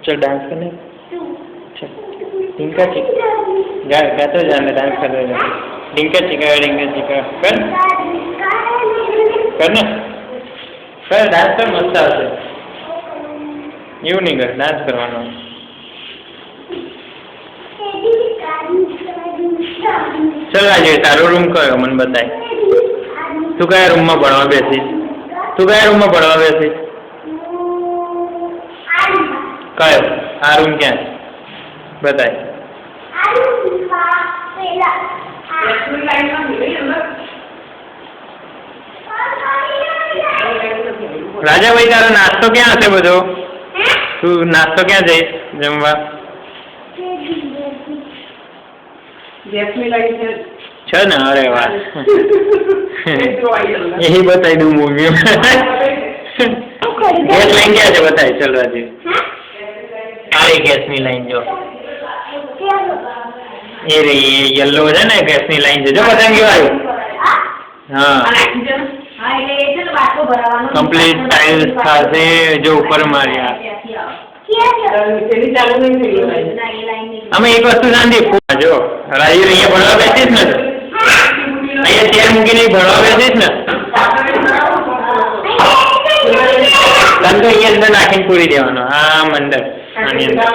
चल डांस करने चल डिंका चिका गा तो जाने डांस कर रहे डिंका चिका कर करना कर डांस कर मस्त आवशे એવું નહીં કર ડાન્સ કરવાનો ચલ આજે તારો રૂમ કયો મને બતાય તું કયા રૂમમાં ભણવા બેસીશ કયો આ રૂમ ક્યાં બતાય રાજાભાઈ તારો નાસ્તો ક્યાં હશે બધો તું નાસ્તો ક્યાં જઈશ જમવા છે ને અરે વાહ यही बताई दूँ मूवी में गैस लाइन क्या है बताए चल राजी अरे गैस नी लाइन जो ये रही येलो है ना गैस नी लाइन जो बताएंगे भाई हाँ कंप्लीट टाइल्स था से जो ऊपर मारिया हमें एक वस्तु शांति जो राजी रही भरवा बैठीस ने અહીંયા ચેર મૂકીને ભણવા બેસીશ ને તને તો અહીંયા અંદર નાખીને પૂરી દેવાનો આમ અંદર આની અંદર